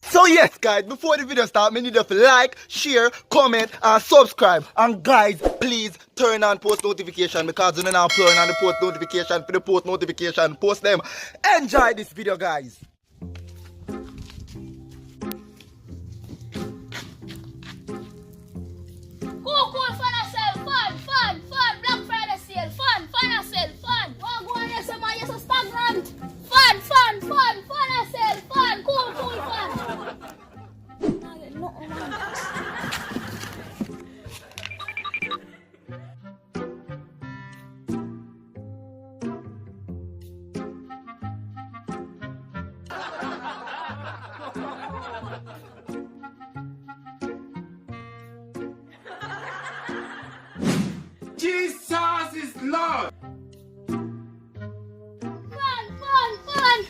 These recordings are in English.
So yes guys, before the video start, me need you to like, share, comment and subscribe. And guys, please turn on post notification because you know now turn on the post notification for the post notification. Post them. Enjoy this video guys. Cool, fun and sell, fun, Black Friday sale, fun and sell, fun. Go on, yes, man, you're so stagnant. Fun and sell, fun, cool, fun. No, man. Jesus is Lord. Fun.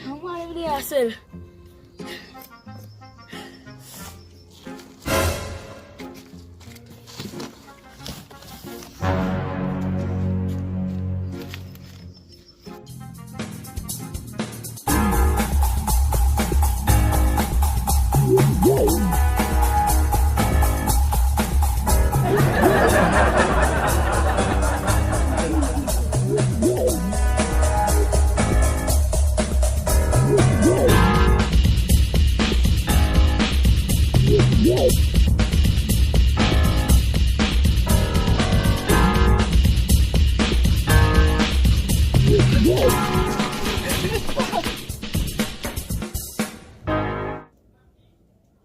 I'm going to be there, sell.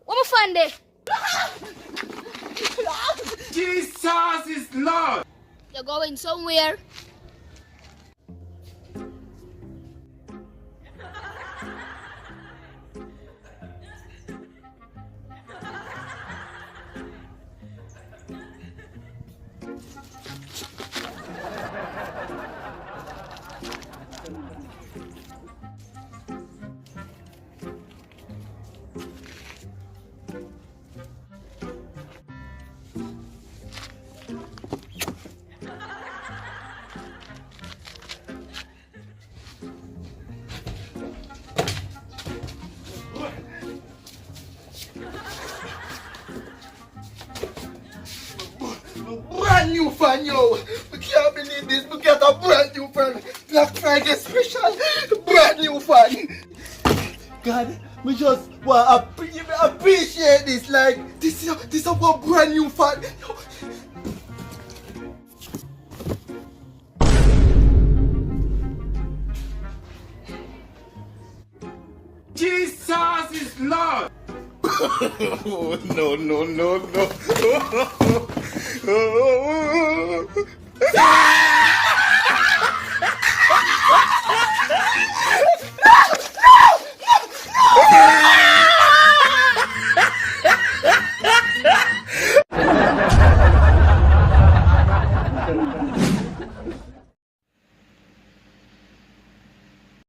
What fun day? Jesus is Lord. You're going somewhere. Brand new fan, yo! We can't believe this. We get a brand new fan. Black Friday special. Brand new fan. God, we just want to appreciate this. Like, this is a brand new fan. Jesus is Lord. No.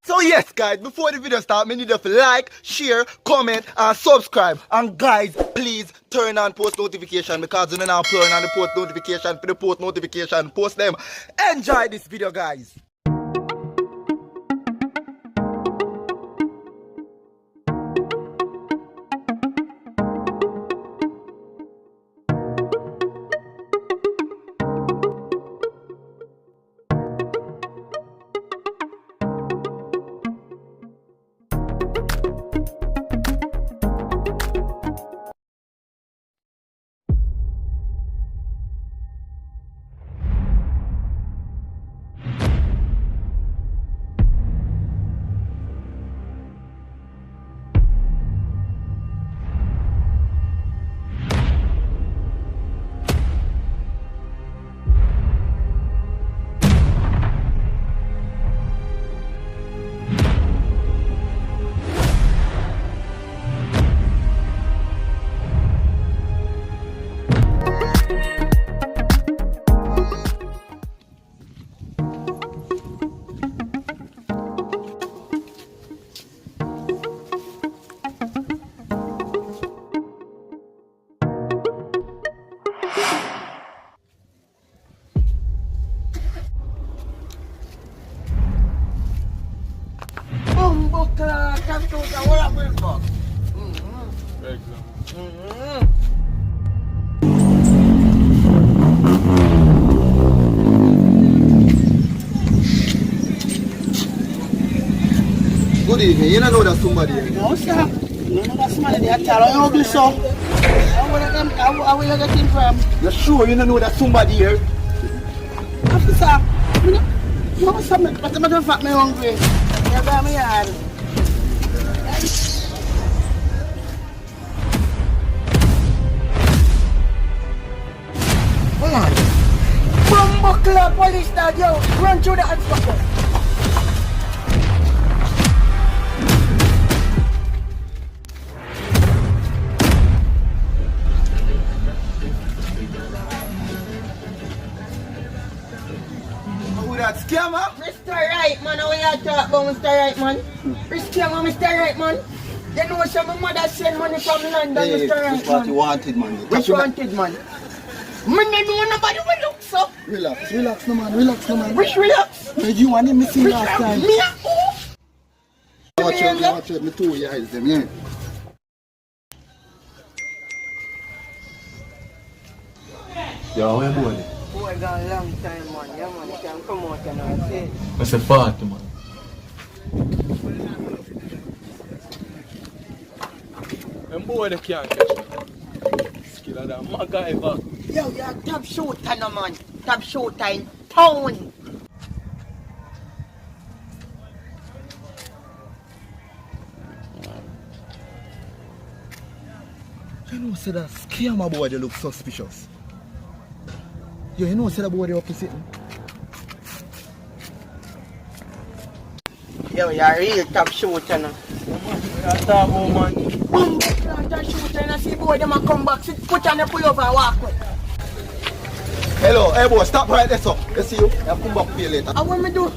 So yes guys, before the video start, me need you to like, share, comment and subscribe. And guys, please turn on post notification because you know now turn on the post notification for the post notification. Post them. Enjoy this video guys. believe me, you don't know that somebody here. No, sir. You know that somebody there tell you ugly, so. How will you get him from? You sure you don't know that somebody here? Officer, you know something, but the matter of fact, me hungry. You got me hard. Hold on. Bumbuckler police dog, yo. Run through the inspector. Who that scammer? Mr. Right, man, how you talk about Mr. Right, man? Mr. Right, man. You know some mother send money from London, Hey, Mr. Right, this what you man. wanted, man. Which wanted, man? Man, they know nobody will look so. Relax, relax, no man, relax, no man. Which relax? Did you want him missing Which last time? me and who? Watch out, me two eyes them, yeah. Yo, where boy? Boy, gone a long time, man. Yeah, man, you can come out and I say. What's a party, man? Them boy they can't catch me. Skiller than MacGyver. Yo, you're top shooter, no, man. Top shooter in town. You know, say that scammer boy they look suspicious. Yo, you know, say that boy they opposite me. Yo, you're a real top shooter, no. That's that man. Boom, top shooter, and I see boy, them a come back, sit, put on the pull over and walk with. Hello, hey boy, stop right there, so. Let's see you. I'll come back for you later. What me do?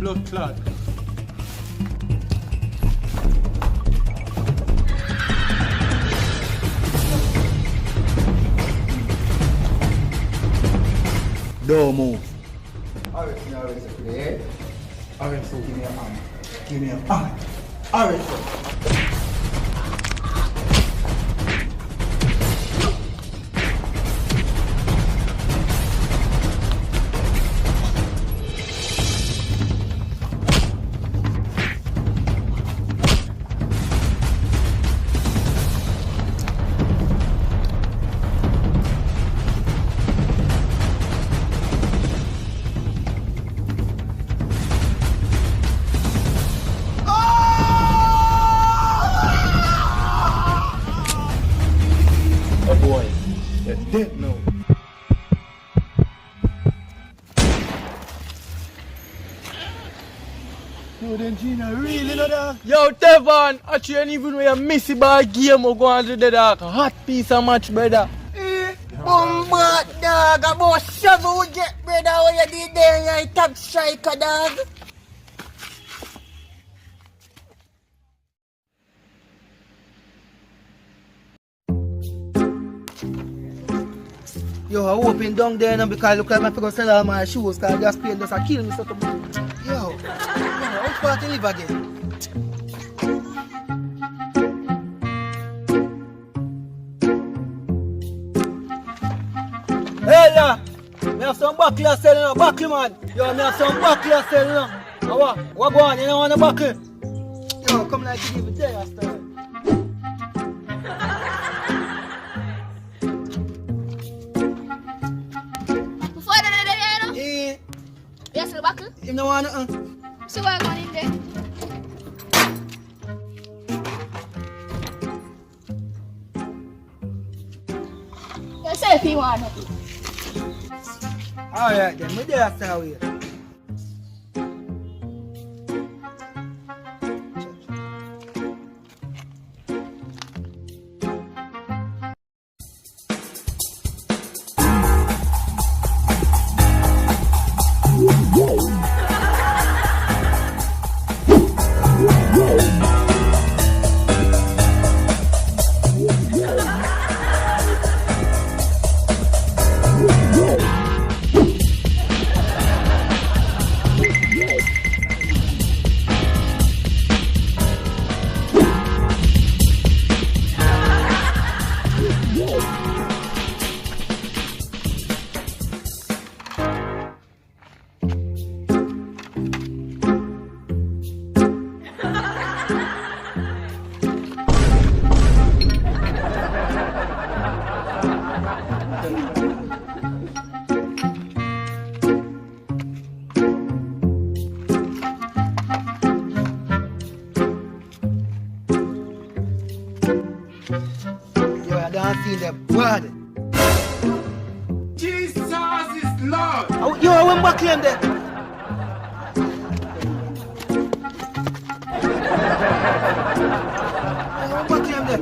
Blood clot. Don't move. Alright, yeah. Alright, so give me a hand. Give me a hand. Alright, so. Oh boy, you're dead now. dog. Yo, Tev Don, actually, and even when you miss it by a game, or go on to the dog. Hot piece of match, brother. Bombard, dog. About 7 we get, brother. When you did there, you top striker, dog. Yo, I open down there now because look like I forgot to sell all my shoes because just pain just a kill me. So yo, which part you live again? Hey, la! Me have some buckler selling now, buckle man. Yo, me have some buckler selling now. What go on? You don't want a buckle? Yo, come like you give it there, style. Yes, the buckle. You don't want See what I'm in there. You say if you want it. Alright then, me there style here. Blood. Jesus is Lord. Yo, I went back in there. I went back in there.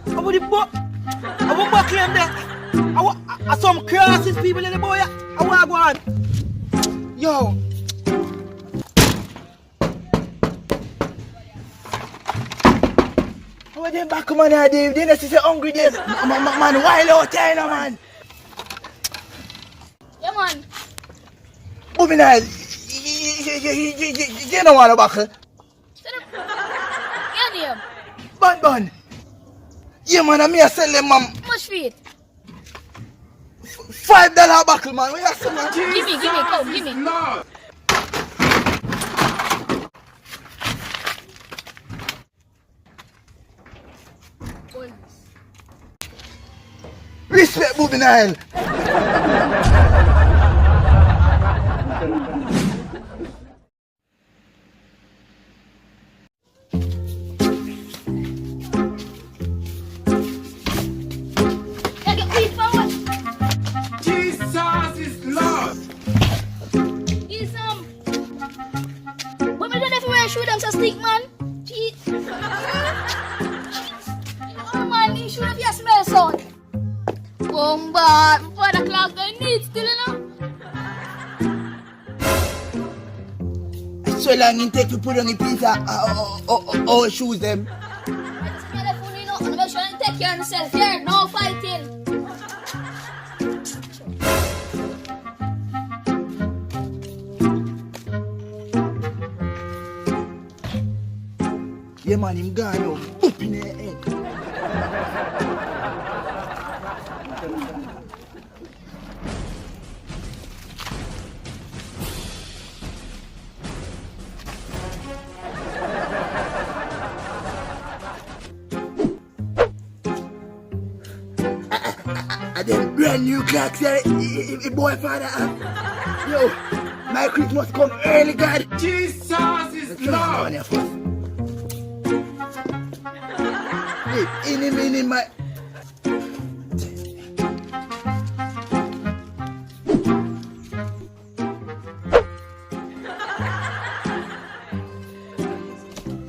I went back in there. I some crosses people in the boy. I want to go on. Yo. How them back, man? They just say hungry them. Man, wild out there, man. Yeah, man. Moving on. You don't want to back. Yeah, name. Bun. Yeah, man, I'm here sell them, man. How much for it? $5 buckle, man. Where you sell, man? Give me, come, give me. Lord. Respect, moving on. Jesus is Lord. Is what me done everywhere shoot them so stick, man. Cheat. Oh man, you shoot up your smell sound. Bomba, before the clock going neat still, you know. So long it take to put on the pizza or shoes them. It's telephone, you know, and make sure you take care of yourself. Here, no fighting. Yeah, man, him gone now. Up in the head. Them brand new clocks here, boy father. Yo, my Christmas come early, God. Jesus is Lord. In my.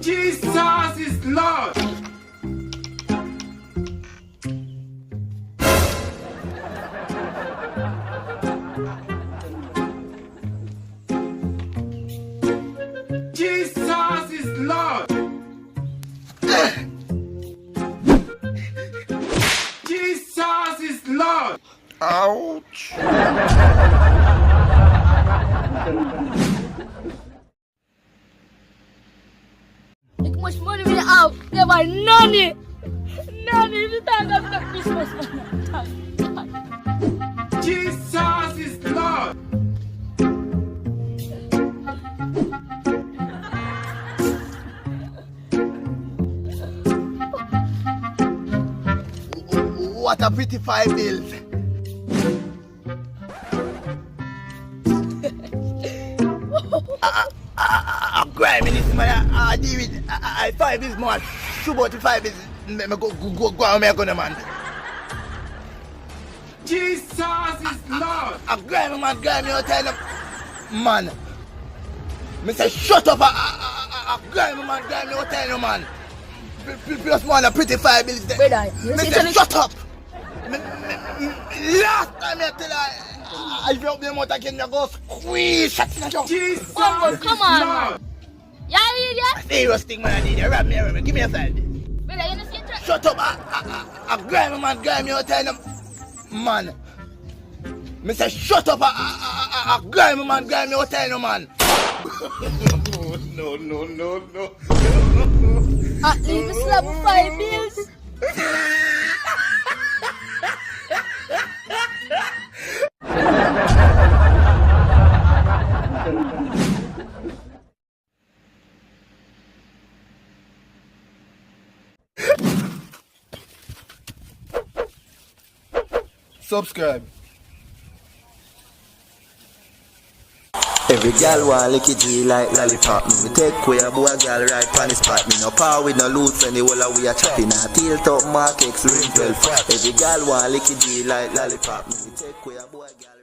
Jesus is Lord. Jesus is Lord. Jesus is Lord. Ouch. Look much money we have. They buy none. None. Every time I have Christmas money. Jesus is Lord. What a pretty 5 bills. I'm grinding this man. I deal with 5 bills more. Shoot about the 5 bills. Go on, me gonna man. Jesus is Lord. I'm grinding man, grinding all time. Man. Me say shut up. I'm grinding man, grinding all time, man. Plus man, a pretty 5 bills there. Brother, you Me see say to shut up. Last time I tell her, I felt the mouth again, I go squeeze. Jesus Come is on, Lord. man. Yeah, idiot. Serious thing, man, I need you. Rub me. Give me a 5 bills. Brother, you see to Shut up. I grind man, grind me all time. Man. Me say shut up. I grind man, grind me all time, man. No. at least a slap 5 bills. Subscribe. Every gal want lick it G like lollipop. Me take away a boy gal right on the spot. Me no power with no loot any whole we a chopping. A tilt up mark X ring 12. Every gal want lick it G like lollipop. Me take away a boy gal.